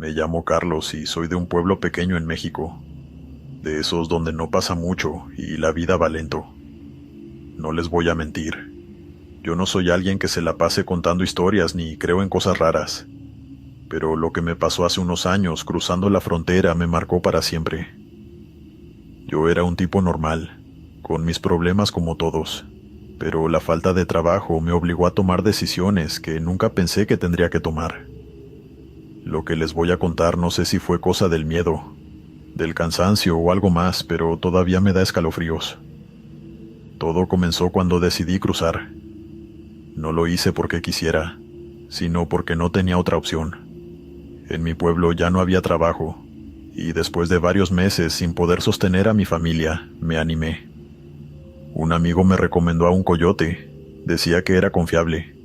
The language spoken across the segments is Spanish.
Me llamo Carlos y soy de un pueblo pequeño en México, de esos donde no pasa mucho y la vida va lento. No les voy a mentir, yo no soy alguien que se la pase contando historias ni creo en cosas raras, pero lo que me pasó hace unos años cruzando la frontera me marcó para siempre. Yo era un tipo normal, con mis problemas como todos, pero la falta de trabajo me obligó a tomar decisiones que nunca pensé que tendría que tomar. Lo que les voy a contar no sé si fue cosa del miedo, del cansancio o algo más, pero todavía me da escalofríos. Todo comenzó cuando decidí cruzar. No lo hice porque quisiera, sino porque no tenía otra opción. En mi pueblo ya no había trabajo, y después de varios meses sin poder sostener a mi familia, me animé. Un amigo me recomendó a un coyote, decía que era confiable,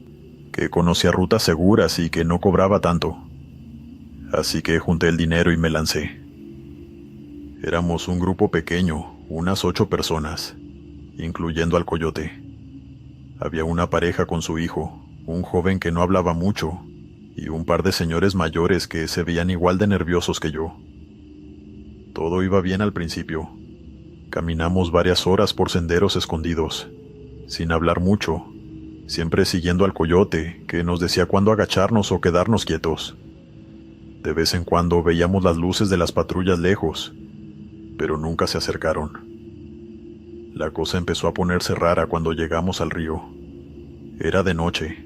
que conocía rutas seguras y que no cobraba tanto. Así que junté el dinero y me lancé. Éramos un grupo pequeño, unas 8 personas, incluyendo al coyote. Había una pareja con su hijo, un joven que no hablaba mucho, y un par de señores mayores que se veían igual de nerviosos que yo. Todo iba bien al principio. Caminamos varias horas por senderos escondidos, sin hablar mucho, siempre siguiendo al coyote, que nos decía cuándo agacharnos o quedarnos quietos. De vez en cuando veíamos las luces de las patrullas lejos, pero nunca se acercaron. La cosa empezó a ponerse rara cuando llegamos al río. Era de noche,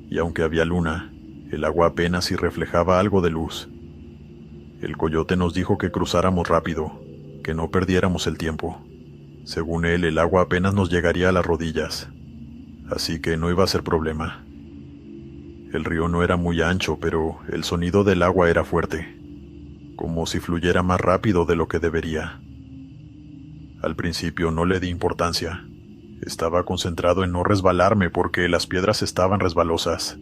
y aunque había luna, el agua apenas si reflejaba algo de luz. El coyote nos dijo que cruzáramos rápido, que no perdiéramos el tiempo. Según él, el agua apenas nos llegaría a las rodillas, así que no iba a ser problema. El río no era muy ancho, pero el sonido del agua era fuerte, como si fluyera más rápido de lo que debería. Al principio no le di importancia. Estaba concentrado en no resbalarme porque las piedras estaban resbalosas.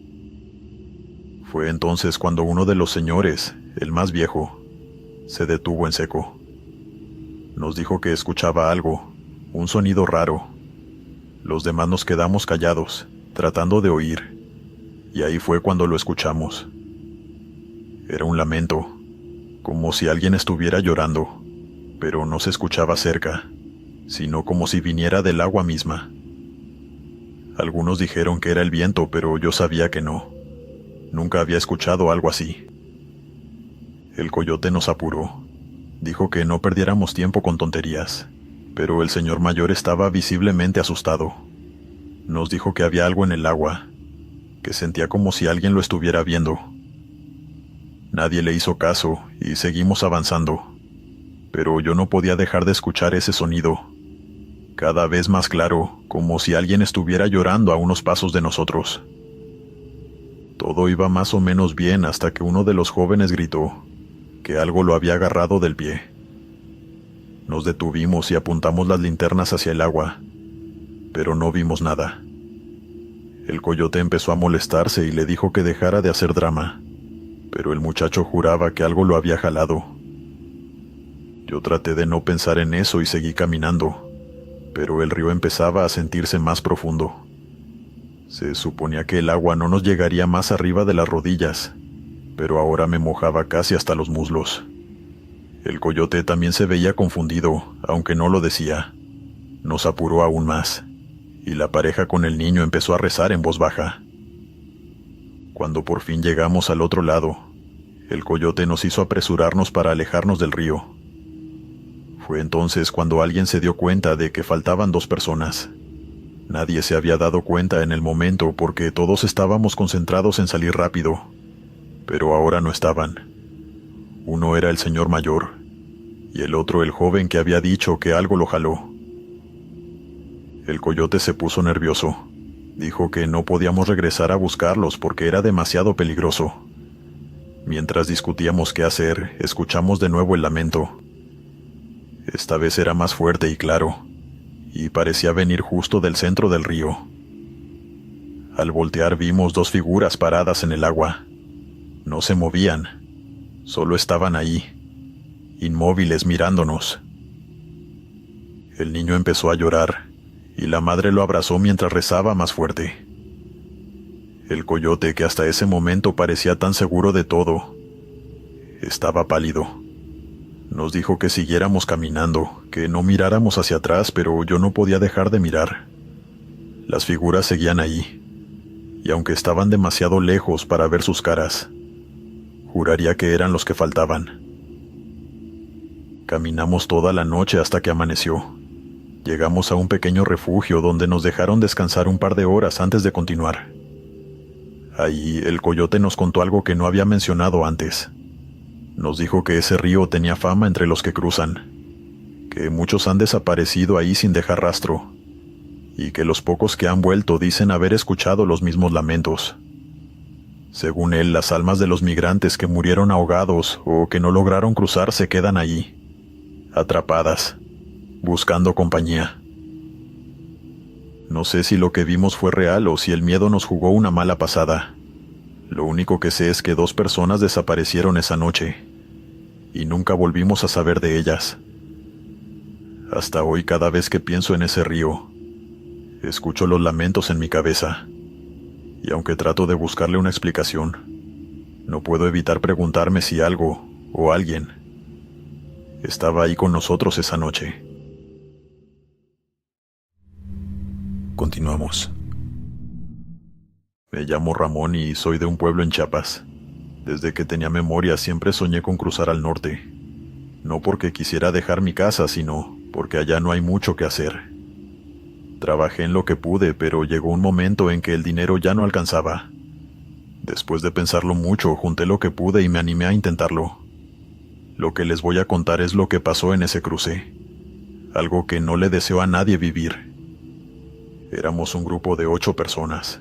Fue entonces cuando uno de los señores, el más viejo, se detuvo en seco. Nos dijo que escuchaba algo, un sonido raro. Los demás nos quedamos callados, tratando de oír. Y ahí fue cuando lo escuchamos. Era un lamento, como si alguien estuviera llorando, pero no se escuchaba cerca, sino como si viniera del agua misma. Algunos dijeron que era el viento, pero yo sabía que no. Nunca había escuchado algo así. El coyote nos apuró. Dijo que no perdiéramos tiempo con tonterías, pero el señor mayor estaba visiblemente asustado. Nos dijo que había algo en el agua, que sentía como si alguien lo estuviera viendo. Nadie le hizo caso y seguimos avanzando, pero yo no podía dejar de escuchar ese sonido, cada vez más claro, como si alguien estuviera llorando a unos pasos de nosotros. Todo iba más o menos bien hasta que uno de los jóvenes gritó que algo lo había agarrado del pie. Nos detuvimos y apuntamos las linternas hacia el agua, pero no vimos nada. El coyote empezó a molestarse y le dijo que dejara de hacer drama, pero el muchacho juraba que algo lo había jalado. Yo traté de no pensar en eso y seguí caminando, pero el río empezaba a sentirse más profundo. Se suponía que el agua no nos llegaría más arriba de las rodillas, pero ahora me mojaba casi hasta los muslos. El coyote también se veía confundido, aunque no lo decía. Nos apuró aún más, y la pareja con el niño empezó a rezar en voz baja. Cuando por fin llegamos al otro lado, el coyote nos hizo apresurarnos para alejarnos del río. Fue entonces cuando alguien se dio cuenta de que faltaban 2 personas. Nadie se había dado cuenta en el momento porque todos estábamos concentrados en salir rápido, pero ahora no estaban. Uno era el señor mayor, y el otro el joven que había dicho que algo lo jaló. El coyote se puso nervioso. Dijo que no podíamos regresar a buscarlos porque era demasiado peligroso. Mientras discutíamos qué hacer, escuchamos de nuevo el lamento. Esta vez era más fuerte y claro, y parecía venir justo del centro del río. Al voltear vimos 2 figuras paradas en el agua. No se movían, solo estaban ahí, inmóviles mirándonos. El niño empezó a llorar, y la madre lo abrazó mientras rezaba más fuerte. El coyote, que hasta ese momento parecía tan seguro de todo, Estaba pálido. Nos dijo que siguiéramos caminando, que no miráramos hacia atrás, pero yo no podía dejar de mirar. Las figuras seguían ahí, y aunque estaban demasiado lejos para ver sus caras, juraría que eran los que faltaban. Caminamos toda la noche hasta que amaneció. Llegamos a un pequeño refugio donde nos dejaron descansar un par de horas antes de continuar. Ahí el coyote nos contó algo que no había mencionado antes. Nos dijo que ese río tenía fama entre los que cruzan, que muchos han desaparecido ahí sin dejar rastro, y que los pocos que han vuelto dicen haber escuchado los mismos lamentos. Según él, las almas de los migrantes que murieron ahogados o que no lograron cruzar se quedan allí, atrapadas, buscando compañía. No sé si lo que vimos fue real o si el miedo nos jugó una mala pasada. Lo único que sé es que 2 personas desaparecieron esa noche, y nunca volvimos a saber de ellas. Hasta hoy, cada vez que pienso en ese río, escucho los lamentos en mi cabeza, y aunque trato de buscarle una explicación, no puedo evitar preguntarme si algo o alguien estaba ahí con nosotros esa noche. Continuamos. Me llamo Ramón y soy de un pueblo en Chiapas. Desde que tenía memoria siempre soñé con cruzar al norte. No porque quisiera dejar mi casa, sino porque allá no hay mucho que hacer. Trabajé en lo que pude, pero llegó un momento en que el dinero ya no alcanzaba. Después de pensarlo mucho, junté lo que pude y me animé a intentarlo. Lo que les voy a contar es lo que pasó en ese cruce. Algo que no le deseo a nadie vivir. Éramos un grupo de 8 personas,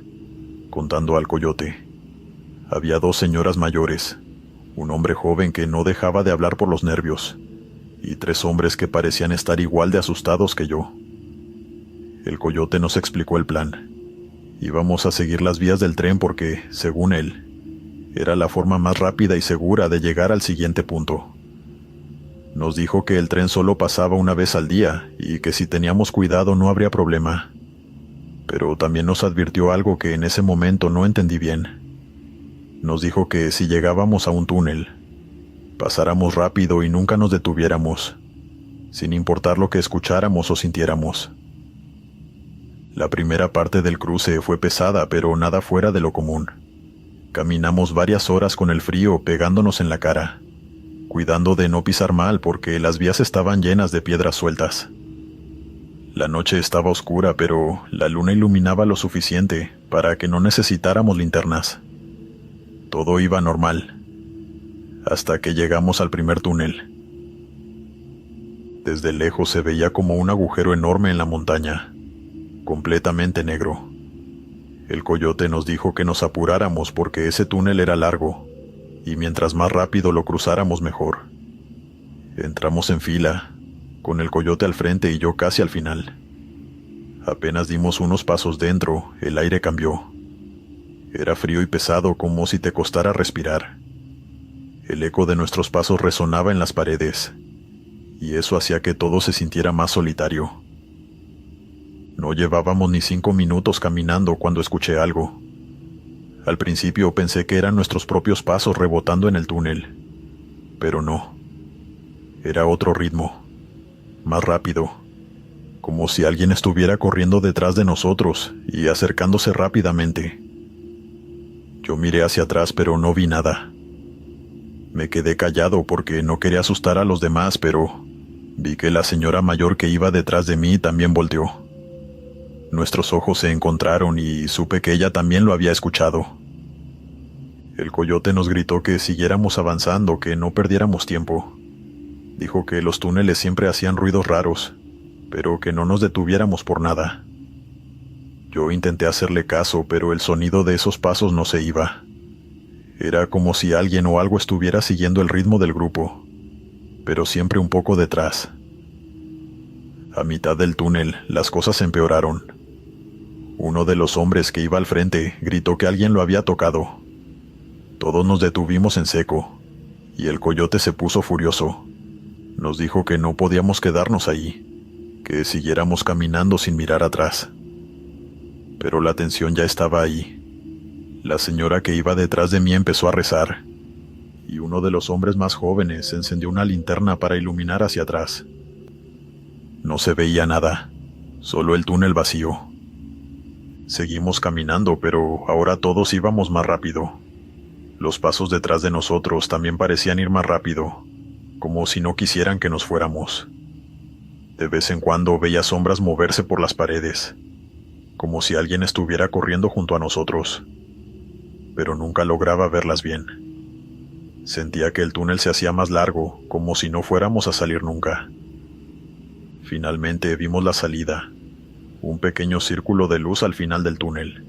contando al coyote. Había 2 señoras mayores, un hombre joven que no dejaba de hablar por los nervios, y 3 hombres que parecían estar igual de asustados que yo. El coyote nos explicó el plan. Íbamos a seguir las vías del tren porque, según él, era la forma más rápida y segura de llegar al siguiente punto. Nos dijo que el tren solo pasaba una vez al día y que si teníamos cuidado no habría problema. Pero también nos advirtió algo que en ese momento no entendí bien. Nos dijo que si llegábamos a un túnel, pasáramos rápido y nunca nos detuviéramos, sin importar lo que escucháramos o sintiéramos. La primera parte del cruce fue pesada, pero nada fuera de lo común. Caminamos varias horas con el frío pegándonos en la cara, cuidando de no pisar mal porque las vías estaban llenas de piedras sueltas. La noche estaba oscura, pero la luna iluminaba lo suficiente para que no necesitáramos linternas. Todo iba normal, hasta que llegamos al primer túnel. Desde lejos se veía como un agujero enorme en la montaña, completamente negro. El coyote nos dijo que nos apuráramos porque ese túnel era largo, y mientras más rápido lo cruzáramos mejor. Entramos en fila, con el coyote al frente y yo casi al final. Apenas dimos unos pasos dentro, el aire cambió. Era frío y pesado, como si te costara respirar. El eco de nuestros pasos resonaba en las paredes, y eso hacía que todo se sintiera más solitario. No llevábamos ni 5 minutos caminando cuando escuché algo. Al principio pensé que eran nuestros propios pasos rebotando en el túnel, pero no. Era otro ritmo, más rápido, como si alguien estuviera corriendo detrás de nosotros y acercándose rápidamente. Yo miré hacia atrás, pero no vi nada. Me quedé callado porque no quería asustar a los demás, pero vi que la señora mayor que iba detrás de mí también volteó. Nuestros ojos se encontraron y supe que ella también lo había escuchado. El coyote nos gritó que siguiéramos avanzando, que no perdiéramos tiempo. Dijo que los túneles siempre hacían ruidos raros, pero que no nos detuviéramos por nada. Yo intenté hacerle caso, pero el sonido de esos pasos no se iba. Era como si alguien o algo estuviera siguiendo el ritmo del grupo, pero siempre un poco detrás. A mitad del túnel, las cosas empeoraron. Uno de los hombres que iba al frente gritó que alguien lo había tocado. Todos nos detuvimos en seco, y el coyote se puso furioso. Nos dijo que no podíamos quedarnos ahí, que siguiéramos caminando sin mirar atrás. Pero la tensión ya estaba ahí. La señora que iba detrás de mí empezó a rezar, y uno de los hombres más jóvenes encendió una linterna para iluminar hacia atrás. No se veía nada, solo el túnel vacío. Seguimos caminando, pero ahora todos íbamos más rápido. Los pasos detrás de nosotros también parecían ir más rápido, como si no quisieran que nos fuéramos. De vez en cuando veía sombras moverse por las paredes, como si alguien estuviera corriendo junto a nosotros, pero nunca lograba verlas bien. Sentía que el túnel se hacía más largo, como si no fuéramos a salir nunca. Finalmente vimos la salida, un pequeño círculo de luz al final del túnel.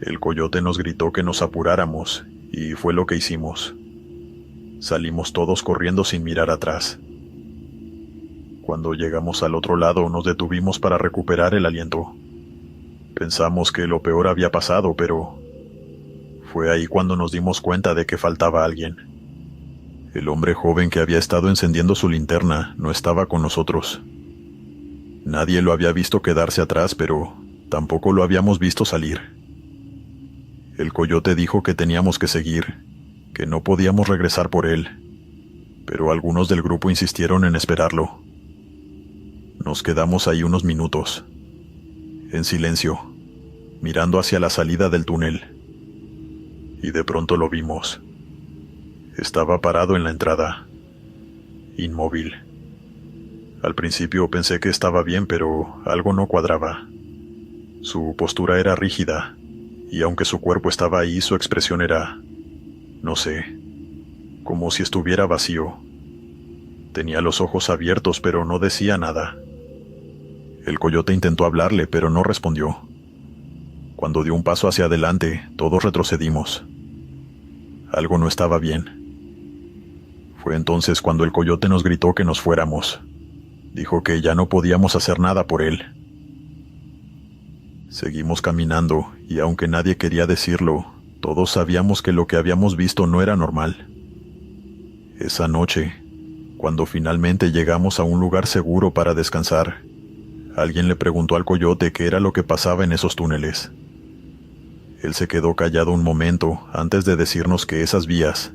El coyote nos gritó que nos apuráramos, y fue lo que hicimos. Salimos todos corriendo sin mirar atrás. Cuando llegamos al otro lado nos detuvimos para recuperar el aliento. Pensamos que lo peor había pasado, pero fue ahí cuando nos dimos cuenta de que faltaba alguien. El hombre joven que había estado encendiendo su linterna no estaba con nosotros. Nadie lo había visto quedarse atrás, pero tampoco lo habíamos visto salir. El coyote dijo que teníamos que seguir, que no podíamos regresar por él, pero algunos del grupo insistieron en esperarlo. Nos quedamos ahí unos minutos, en silencio, mirando hacia la salida del túnel. Y de pronto lo vimos. Estaba parado en la entrada, inmóvil. Al principio pensé que estaba bien, pero algo no cuadraba. Su postura era rígida, y aunque su cuerpo estaba ahí, su expresión era, no sé, como si estuviera vacío. Tenía los ojos abiertos, pero no decía nada. El coyote intentó hablarle, pero no respondió. Cuando dio un paso hacia adelante, todos retrocedimos. Algo no estaba bien. Fue entonces cuando el coyote nos gritó que nos fuéramos. Dijo que ya no podíamos hacer nada por él. Seguimos caminando, y aunque nadie quería decirlo, todos sabíamos que lo que habíamos visto no era normal. Esa noche, cuando finalmente llegamos a un lugar seguro para descansar, alguien le preguntó al coyote qué era lo que pasaba en esos túneles. Él se quedó callado un momento antes de decirnos que esas vías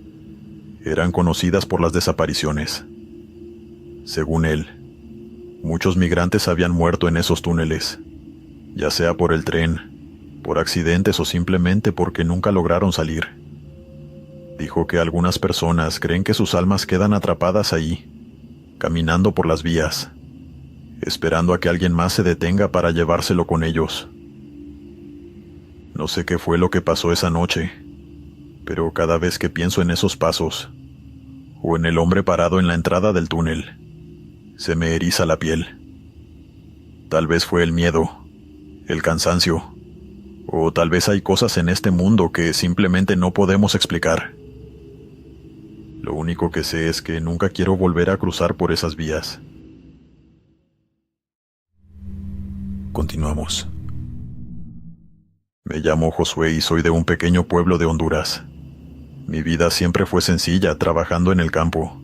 eran conocidas por las desapariciones. Según él, muchos migrantes habían muerto en esos túneles, ya sea por el tren, por accidentes o simplemente porque nunca lograron salir. Dijo que algunas personas creen que sus almas quedan atrapadas ahí, caminando por las vías, esperando a que alguien más se detenga para llevárselo con ellos. No sé qué fue lo que pasó esa noche, pero cada vez que pienso en esos pasos, o en el hombre parado en la entrada del túnel, se me eriza la piel. Tal vez fue el miedo, el cansancio, o tal vez hay cosas en este mundo que simplemente no podemos explicar. Lo único que sé es que nunca quiero volver a cruzar por esas vías. Continuamos. Me llamo Josué y soy de un pequeño pueblo de Honduras. Mi vida siempre fue sencilla, trabajando en el campo,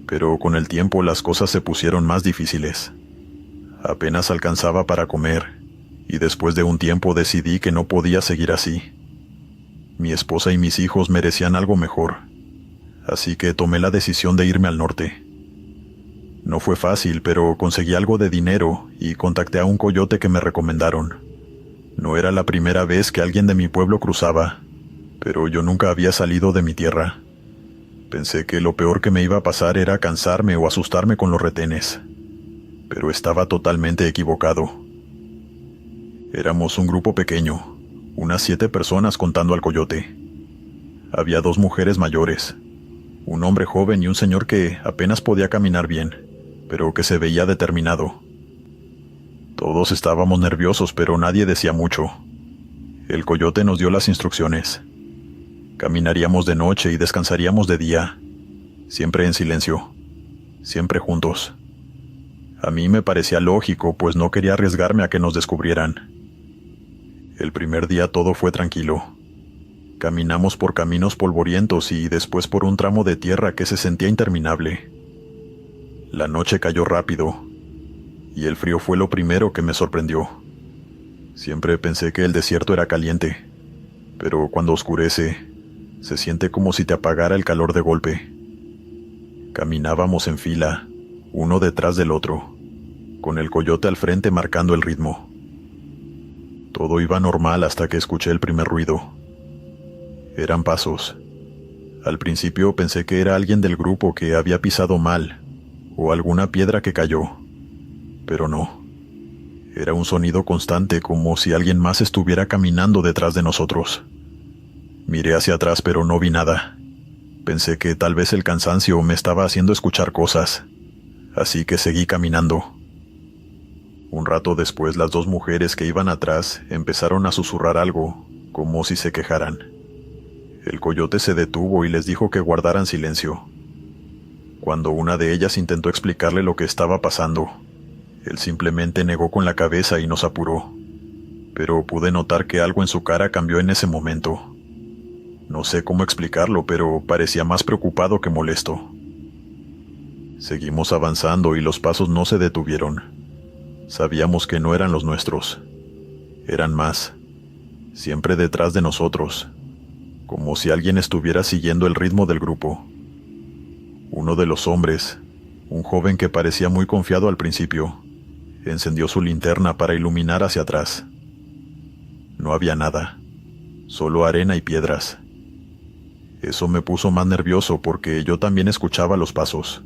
pero con el tiempo las cosas se pusieron más difíciles. Apenas alcanzaba para comer, y después de un tiempo decidí que no podía seguir así. Mi esposa y mis hijos merecían algo mejor, así que tomé la decisión de irme al norte. No fue fácil, pero conseguí algo de dinero y contacté a un coyote que me recomendaron. No era la primera vez que alguien de mi pueblo cruzaba, pero yo nunca había salido de mi tierra. Pensé que lo peor que me iba a pasar era cansarme o asustarme con los retenes, pero estaba totalmente equivocado. Éramos un grupo pequeño, unas 7 personas contando al coyote. Había 2 mujeres mayores, un hombre joven y un señor que apenas podía caminar bien, pero que se veía determinado. Todos estábamos nerviosos, pero nadie decía mucho. El coyote nos dio las instrucciones. Caminaríamos de noche y descansaríamos de día, siempre en silencio, siempre juntos. A mí me parecía lógico, pues no quería arriesgarme a que nos descubrieran. El primer día todo fue tranquilo. Caminamos por caminos polvorientos y después por un tramo de tierra que se sentía interminable. La noche cayó rápido, y el frío fue lo primero que me sorprendió. Siempre pensé que el desierto era caliente, pero cuando oscurece, Se siente como si te apagara el calor de golpe. Caminábamos en fila, uno detrás del otro, con el coyote al frente marcando el ritmo. Todo iba normal hasta que escuché el primer ruido. Eran pasos. Al principio pensé que era alguien del grupo que había pisado mal, o alguna piedra que cayó, pero no. Era un sonido constante, como si alguien más estuviera caminando detrás de nosotros. Miré hacia atrás, pero no vi nada. Pensé que tal vez el cansancio me estaba haciendo escuchar cosas, así que seguí caminando. Un rato después, las dos mujeres que iban atrás empezaron a susurrar algo, como si se quejaran. El coyote se detuvo y les dijo que guardaran silencio. Cuando una de ellas intentó explicarle lo que estaba pasando, él simplemente negó con la cabeza y nos apuró. Pero pude notar que algo en su cara cambió en ese momento. No sé cómo explicarlo, pero parecía más preocupado que molesto. Seguimos avanzando y los pasos no se detuvieron. Sabíamos que no eran los nuestros. Eran más. Siempre detrás de nosotros. Como si alguien estuviera siguiendo el ritmo del grupo. Uno de los hombres, un joven que parecía muy confiado al principio, encendió su linterna para iluminar hacia atrás. No había nada, solo arena y piedras. Eso me puso más nervioso porque yo también escuchaba los pasos.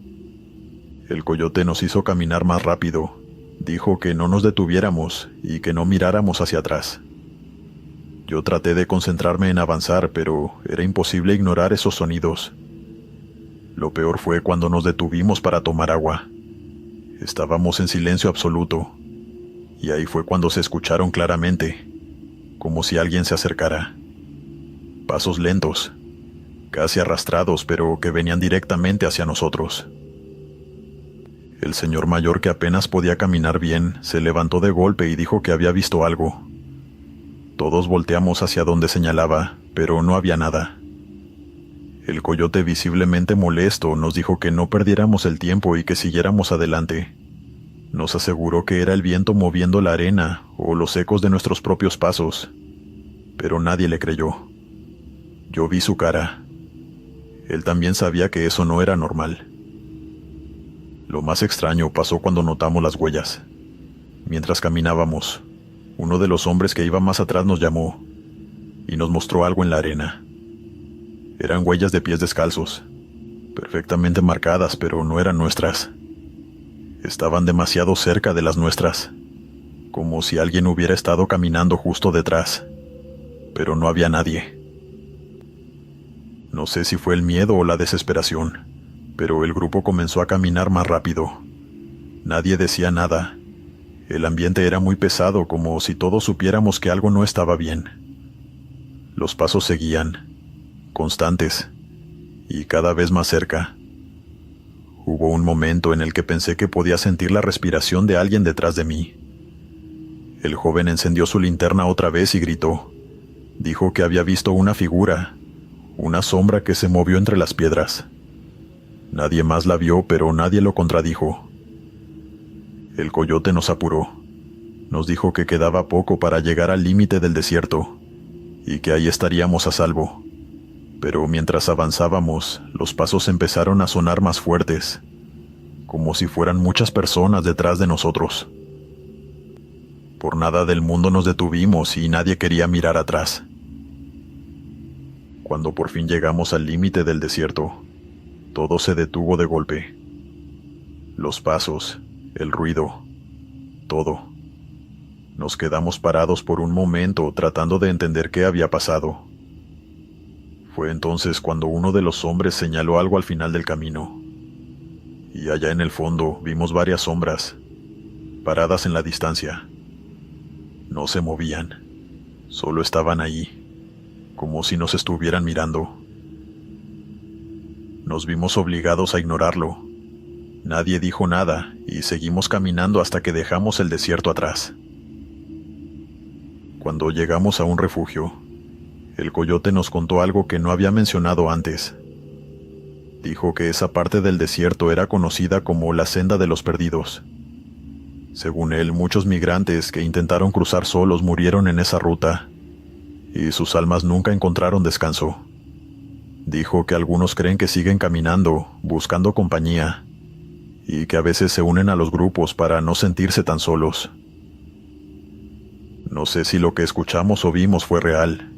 El coyote nos hizo caminar más rápido. Dijo que no nos detuviéramos y que no miráramos hacia atrás. Yo traté de concentrarme en avanzar, pero era imposible ignorar esos sonidos. Lo peor fue cuando nos detuvimos para tomar agua. Estábamos en silencio absoluto, y ahí fue cuando se escucharon claramente, como si alguien se acercara. Pasos lentos, casi arrastrados, pero que venían directamente hacia nosotros. El señor mayor, que apenas podía caminar bien, se levantó de golpe y dijo que había visto algo. Todos volteamos hacia donde señalaba, pero no había nada. El coyote, visiblemente molesto, nos dijo que no perdiéramos el tiempo y que siguiéramos adelante. Nos aseguró que era el viento moviendo la arena o los ecos de nuestros propios pasos, pero nadie le creyó. Yo vi su cara. Él también sabía que eso no era normal. Lo más extraño pasó cuando notamos las huellas. Mientras caminábamos, uno de los hombres que iba más atrás nos llamó y nos mostró algo en la arena. Eran huellas de pies descalzos, perfectamente marcadas, pero no eran nuestras. Estaban demasiado cerca de las nuestras, como si alguien hubiera estado caminando justo detrás, pero no había nadie. No sé si fue el miedo o la desesperación, pero el grupo comenzó a caminar más rápido. Nadie decía nada. El ambiente era muy pesado, como si todos supiéramos que algo no estaba bien. Los pasos seguían, constantes, y cada vez más cerca. Hubo un momento en el que pensé que podía sentir la respiración de alguien detrás de mí. El joven encendió su linterna otra vez y gritó. Dijo que había visto una figura, una sombra que se movió entre las piedras. Nadie más la vio, pero nadie lo contradijo. El coyote nos apuró. Nos dijo que quedaba poco para llegar al límite del desierto, y que ahí estaríamos a salvo. Pero mientras avanzábamos, los pasos empezaron a sonar más fuertes, como si fueran muchas personas detrás de nosotros. Por nada del mundo nos detuvimos y nadie quería mirar atrás. Cuando por fin llegamos al límite del desierto, todo se detuvo de golpe. Los pasos, el ruido, todo. Nos quedamos parados por un momento tratando de entender qué había pasado. Fue entonces cuando uno de los hombres señaló algo al final del camino. Y allá en el fondo vimos varias sombras, paradas en la distancia. No se movían, solo estaban ahí, como si nos estuvieran mirando. Nos vimos obligados a ignorarlo. Nadie dijo nada y seguimos caminando hasta que dejamos el desierto atrás. Cuando llegamos a un refugio, el coyote nos contó algo que no había mencionado antes. Dijo que esa parte del desierto era conocida como la Senda de los Perdidos. Según él, muchos migrantes que intentaron cruzar solos murieron en esa ruta, y sus almas nunca encontraron descanso. Dijo que algunos creen que siguen caminando, buscando compañía, y que a veces se unen a los grupos para no sentirse tan solos. No sé si lo que escuchamos o vimos fue real,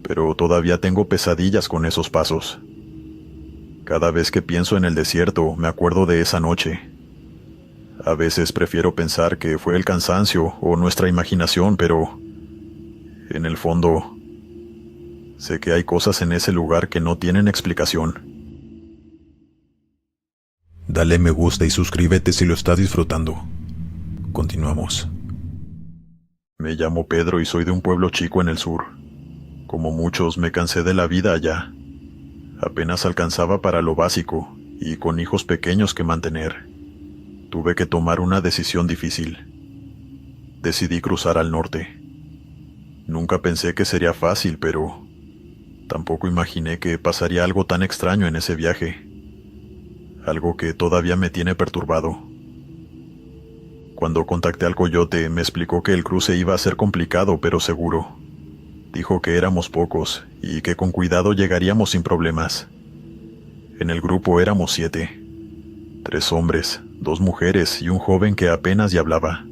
pero todavía tengo pesadillas con esos pasos. Cada vez que pienso en el desierto, me acuerdo de esa noche. A veces prefiero pensar que fue el cansancio o nuestra imaginación, pero en el fondo sé que hay cosas en ese lugar que no tienen explicación. Dale me gusta y suscríbete si lo estás disfrutando. Continuamos. Me llamo Pedro y soy de un pueblo chico en el sur. Como muchos, me cansé de la vida allá. Apenas alcanzaba para lo básico, y con hijos pequeños que mantener. Tuve que tomar una decisión difícil. Decidí cruzar al norte. Nunca pensé que sería fácil, pero tampoco imaginé que pasaría algo tan extraño en ese viaje. Algo que todavía me tiene perturbado. Cuando contacté al coyote, me explicó que el cruce iba a ser complicado pero seguro. Dijo que éramos pocos y que con cuidado llegaríamos sin problemas. En el grupo éramos 7. 3 hombres, 2 mujeres y un joven que apenas ya hablaba.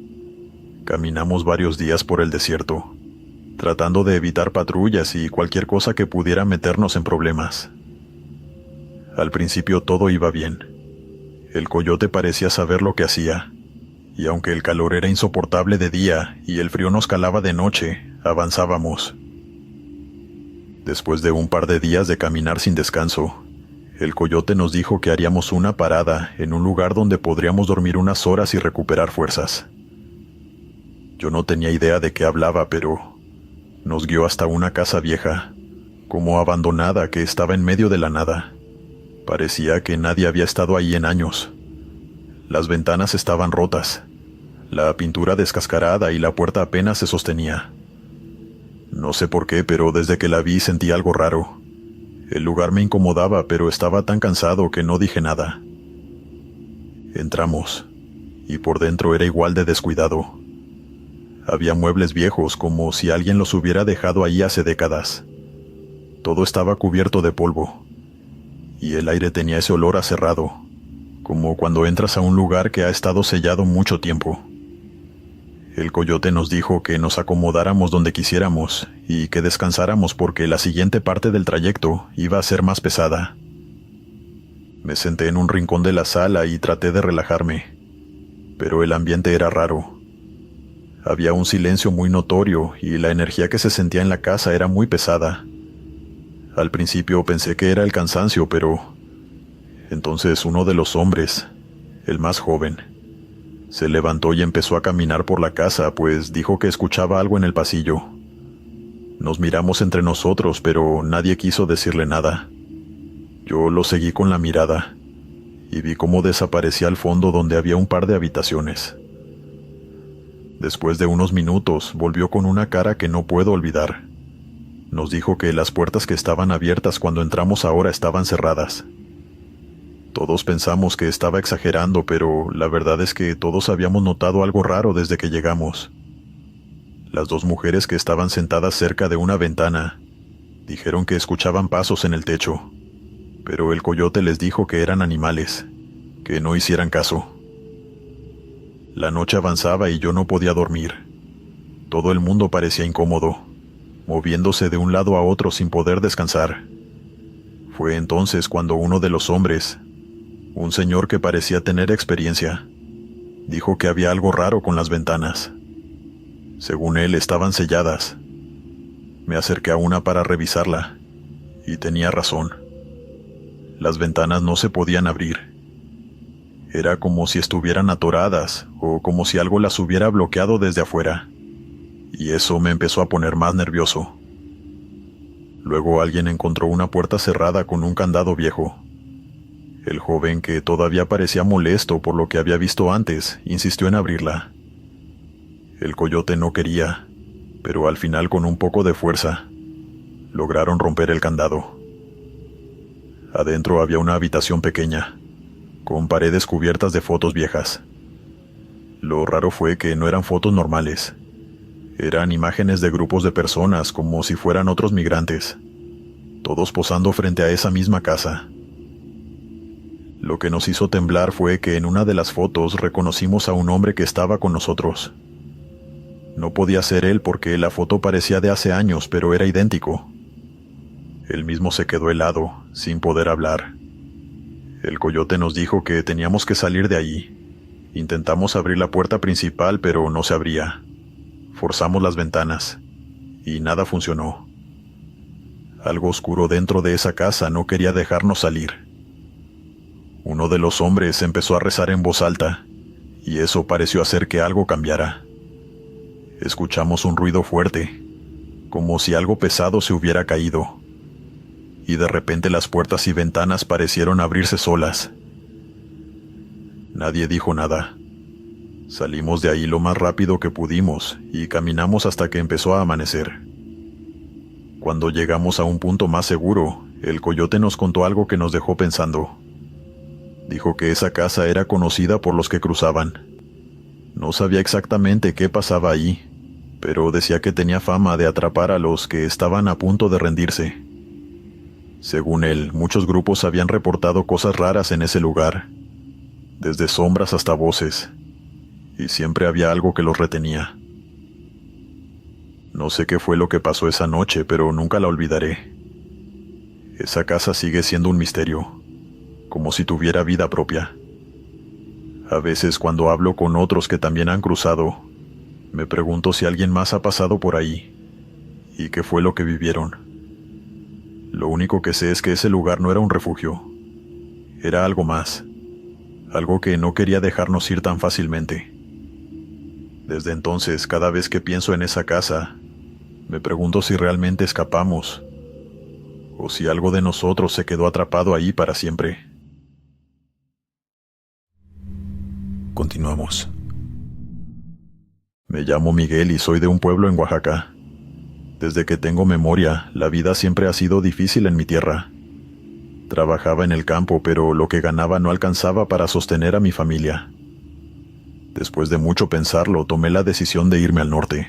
Caminamos varios días por el desierto, tratando de evitar patrullas y cualquier cosa que pudiera meternos en problemas. Al principio todo iba bien. El coyote parecía saber lo que hacía, y aunque el calor era insoportable de día y el frío nos calaba de noche, avanzábamos. Después de un par de días de caminar sin descanso, el coyote nos dijo que haríamos una parada en un lugar donde podríamos dormir unas horas y recuperar fuerzas. Yo no tenía idea de qué hablaba, pero nos guió hasta una casa vieja, como abandonada, que estaba en medio de la nada. Parecía que nadie había estado ahí en años. Las ventanas estaban rotas, la pintura descascarada y la puerta apenas se sostenía. No sé por qué, pero desde que la vi sentí algo raro. El lugar me incomodaba, pero estaba tan cansado que no dije nada. Entramos, y por dentro era igual de descuidado. Había muebles viejos, como si alguien los hubiera dejado ahí hace décadas. Todo estaba cubierto de polvo, y el aire tenía ese olor a cerrado, como cuando entras a un lugar que ha estado sellado mucho tiempo. El coyote nos dijo que nos acomodáramos donde quisiéramos y que descansáramos porque la siguiente parte del trayecto iba a ser más pesada. Me senté en un rincón de la sala y traté de relajarme, pero el ambiente era raro. Había un silencio muy notorio y la energía que se sentía en la casa era muy pesada. Al principio pensé que era el cansancio, pero entonces uno de los hombres, el más joven, se levantó y empezó a caminar por la casa, pues dijo que escuchaba algo en el pasillo. Nos miramos entre nosotros, pero nadie quiso decirle nada. Yo lo seguí con la mirada, y vi cómo desaparecía al fondo donde había un par de habitaciones. Después de unos minutos, volvió con una cara que no puedo olvidar. Nos dijo que las puertas que estaban abiertas cuando entramos ahora estaban cerradas. Todos pensamos que estaba exagerando, pero la verdad es que todos habíamos notado algo raro desde que llegamos. Las 2 mujeres que estaban sentadas cerca de una ventana dijeron que escuchaban pasos en el techo, pero el coyote les dijo que eran animales, que no hicieran caso. La noche avanzaba y yo no podía dormir. Todo el mundo parecía incómodo, moviéndose de un lado a otro sin poder descansar. Fue entonces cuando uno de los hombres, un señor que parecía tener experiencia, dijo que había algo raro con las ventanas. Según él, estaban selladas. Me acerqué a una para revisarla, y tenía razón. Las ventanas no se podían abrir. Era como si estuvieran atoradas, o como si algo las hubiera bloqueado desde afuera, y eso me empezó a poner más nervioso. Luego alguien encontró una puerta cerrada con un candado viejo. El joven, que todavía parecía molesto por lo que había visto antes, insistió en abrirla. El coyote no quería, pero al final, con un poco de fuerza, lograron romper el candado. Adentro había una habitación pequeña, con paredes cubiertas de fotos viejas. Lo raro fue que no eran fotos normales. Eran imágenes de grupos de personas, como si fueran otros migrantes. todos posando frente a esa misma casa. Lo que nos hizo temblar fue que en una de las fotos reconocimos a un hombre que estaba con nosotros. No podía ser él porque la foto parecía de hace años, pero era idéntico. Él mismo se quedó helado, sin poder hablar. El coyote nos dijo que teníamos que salir de allí. Intentamos abrir la puerta principal, pero no se abría. Forzamos las ventanas, y nada funcionó. Algo oscuro dentro de esa casa no quería dejarnos salir. Uno de los hombres empezó a rezar en voz alta, y eso pareció hacer que algo cambiara. Escuchamos un ruido fuerte, como si algo pesado se hubiera caído, y de repente las puertas y ventanas parecieron abrirse solas. Nadie dijo nada. Salimos de ahí lo más rápido que pudimos y caminamos hasta que empezó a amanecer. Cuando llegamos a un punto más seguro, el coyote nos contó algo que nos dejó pensando. Dijo que esa casa era conocida por los que cruzaban. No sabía exactamente qué pasaba ahí, pero decía que tenía fama de atrapar a los que estaban a punto de rendirse. Según él, muchos grupos habían reportado cosas raras en ese lugar, desde sombras hasta voces, y siempre había algo que los retenía. No sé qué fue lo que pasó esa noche, pero nunca la olvidaré. Esa casa sigue siendo un misterio, como si tuviera vida propia. A veces cuando hablo con otros que también han cruzado, me pregunto si alguien más ha pasado por ahí, y qué fue lo que vivieron. Lo único que sé es que ese lugar no era un refugio, era algo más, algo que no quería dejarnos ir tan fácilmente. Desde entonces, cada vez que pienso en esa casa, me pregunto si realmente escapamos, o si algo de nosotros se quedó atrapado ahí para siempre. Continuamos. Me llamo Miguel y soy de un pueblo en Oaxaca. Desde que tengo memoria, la vida siempre ha sido difícil en mi tierra. Trabajaba en el campo, pero lo que ganaba no alcanzaba para sostener a mi familia. Después de mucho pensarlo, tomé la decisión de irme al norte.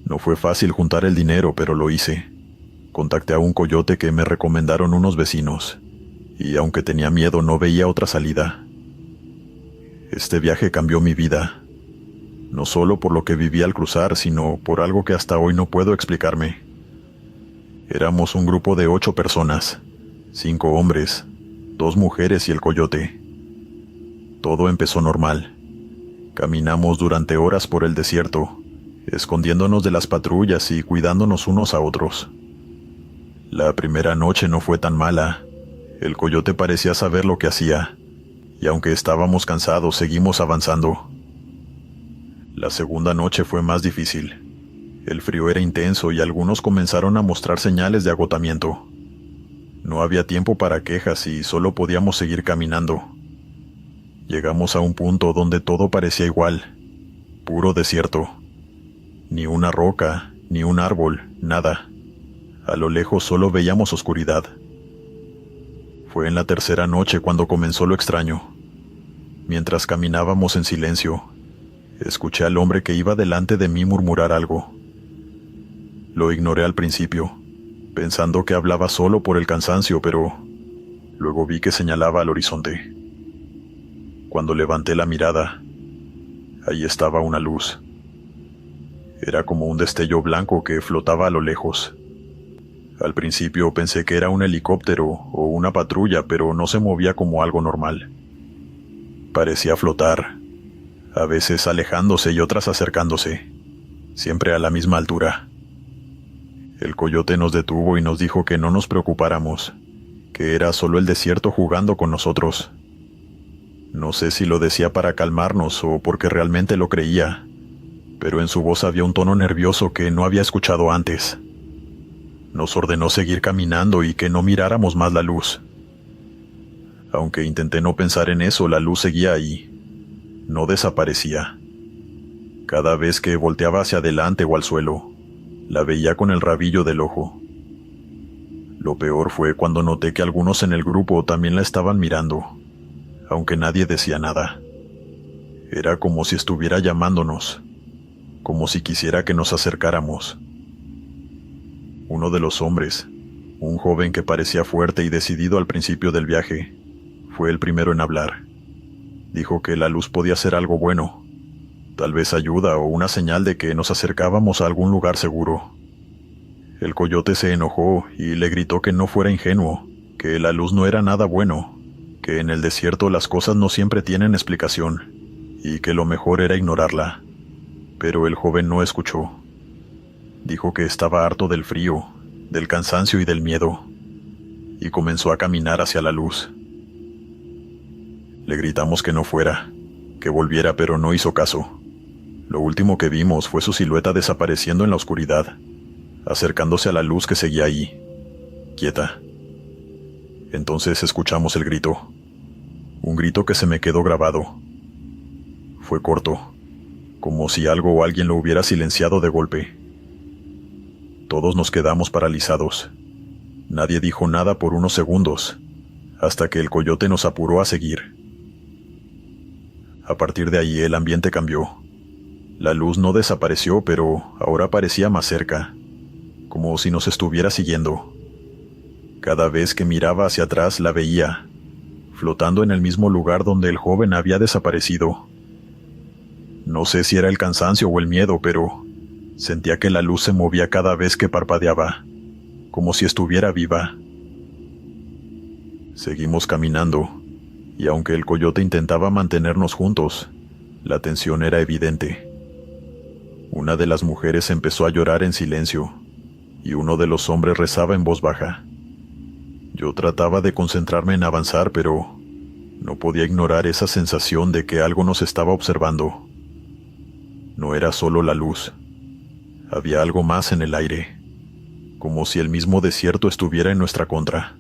No fue fácil juntar el dinero, pero lo hice. Contacté a un coyote que me recomendaron unos vecinos, y aunque tenía miedo, no veía otra salida. Este viaje cambió mi vida, no solo por lo que viví al cruzar, sino por algo que hasta hoy no puedo explicarme. Éramos un grupo de 8 personas, 5 hombres, 2 mujeres y el coyote. Todo empezó normal. Caminamos durante horas por el desierto, escondiéndonos de las patrullas y cuidándonos unos a otros. La primera noche no fue tan mala. El coyote parecía saber lo que hacía, y aunque estábamos cansados, seguimos avanzando. La segunda noche fue más difícil. El frío era intenso y algunos comenzaron a mostrar señales de agotamiento. No había tiempo para quejas y solo podíamos seguir caminando. Llegamos a un punto donde todo parecía igual, puro desierto. Ni una roca, ni un árbol, nada. A lo lejos solo veíamos oscuridad. Fue en la tercera noche cuando comenzó lo extraño. Mientras caminábamos en silencio, escuché al hombre que iba delante de mí murmurar algo. Lo ignoré al principio, pensando que hablaba solo por el cansancio, pero luego vi que señalaba al horizonte. Cuando levanté la mirada, ahí estaba una luz. Era como un destello blanco que flotaba a lo lejos. Al principio pensé que era un helicóptero o una patrulla, pero no se movía como algo normal. Parecía flotar, a veces alejándose y otras acercándose, siempre a la misma altura. El coyote nos detuvo y nos dijo que no nos preocupáramos, que era solo el desierto jugando con nosotros. No sé si lo decía para calmarnos o porque realmente lo creía, pero en su voz había un tono nervioso que no había escuchado antes. Nos ordenó seguir caminando y que no miráramos más la luz. Aunque intenté no pensar en eso, la luz seguía ahí. No desaparecía. Cada vez que volteaba hacia adelante o al suelo, la veía con el rabillo del ojo. Lo peor fue cuando noté que algunos en el grupo también la estaban mirando, aunque nadie decía nada. Era como si estuviera llamándonos, como si quisiera que nos acercáramos. Uno de los hombres, Un joven que parecía fuerte y decidido al principio del viaje, fue el primero en hablar. Dijo que la luz podía ser algo bueno, tal vez ayuda o una señal de que nos acercábamos a algún lugar seguro. El coyote se enojó y le gritó que no fuera ingenuo, que la luz no era nada bueno, que en el desierto las cosas no siempre tienen explicación, y que lo mejor era ignorarla. Pero el joven no escuchó. Dijo que estaba harto del frío, del cansancio y del miedo, y comenzó a caminar hacia la luz. Le gritamos que no fuera, que volviera, pero no hizo caso. Lo último que vimos fue su silueta desapareciendo en la oscuridad, acercándose a la luz que seguía ahí, quieta. Entonces escuchamos el grito, un grito que se me quedó grabado. Fue corto, como si algo o alguien lo hubiera silenciado de golpe. Todos nos quedamos paralizados. Nadie dijo nada por unos segundos, hasta que el coyote nos apuró a seguir. A partir de ahí el ambiente cambió. La luz no desapareció, pero ahora parecía más cerca, como si nos estuviera siguiendo. Cada vez que miraba hacia atrás la veía, flotando en el mismo lugar donde el joven había desaparecido. No sé si era el cansancio o el miedo, pero sentía que la luz se movía cada vez que parpadeaba, como si estuviera viva. Seguimos caminando, y aunque el coyote intentaba mantenernos juntos, la tensión era evidente. Una de las mujeres empezó a llorar en silencio, y uno de los hombres rezaba en voz baja. Yo trataba de concentrarme en avanzar, pero no podía ignorar esa sensación de que algo nos estaba observando. No era solo la luz. Había algo más en el aire, como si el mismo desierto estuviera en nuestra contra.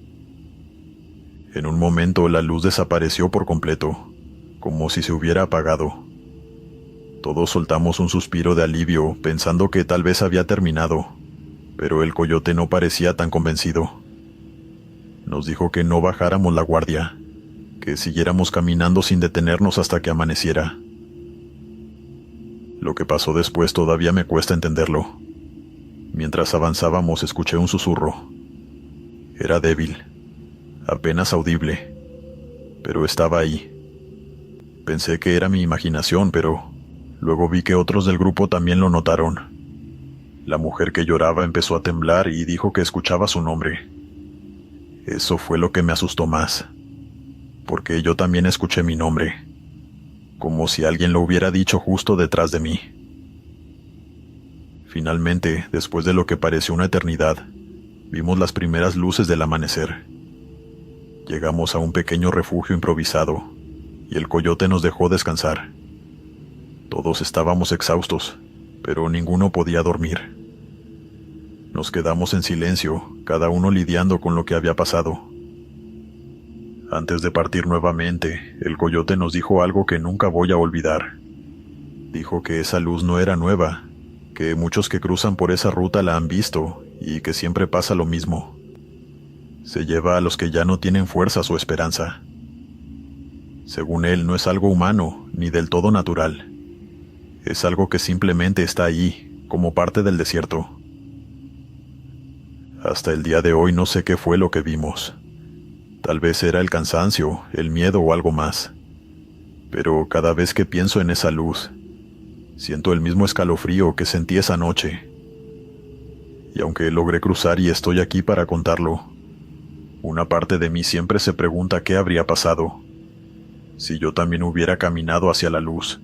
En un momento la luz desapareció por completo, como si se hubiera apagado. Todos soltamos un suspiro de alivio, pensando que tal vez había terminado, pero el coyote no parecía tan convencido. Nos dijo que no bajáramos la guardia, que siguiéramos caminando sin detenernos hasta que amaneciera. Lo que pasó después todavía me cuesta entenderlo. Mientras avanzábamos escuché un susurro. Era débil, apenas audible, pero estaba ahí. Pensé que era mi imaginación, pero luego vi que otros del grupo también lo notaron. La mujer que lloraba empezó a temblar y dijo que escuchaba su nombre. Eso fue lo que me asustó más, porque yo también escuché mi nombre, como si alguien lo hubiera dicho justo detrás de mí. Finalmente, después de lo que pareció una eternidad, vimos las primeras luces del amanecer. Llegamos a un pequeño refugio improvisado, y el coyote nos dejó descansar. Todos estábamos exhaustos, pero ninguno podía dormir. Nos quedamos en silencio, cada uno lidiando con lo que había pasado. Antes de partir nuevamente, el coyote nos dijo algo que nunca voy a olvidar. Dijo que esa luz no era nueva, que muchos que cruzan por esa ruta la han visto y que siempre pasa lo mismo. Se lleva a los que ya no tienen fuerzas o esperanza. Según él, no es algo humano ni del todo natural. Es algo que simplemente está ahí, como parte del desierto. Hasta el día de hoy no sé qué fue lo que vimos. Tal vez era el cansancio, el miedo o algo más. Pero cada vez que pienso en esa luz, siento el mismo escalofrío que sentí esa noche. Y aunque logré cruzar y estoy aquí para contarlo, una parte de mí siempre se pregunta qué habría pasado si yo también hubiera caminado hacia la luz.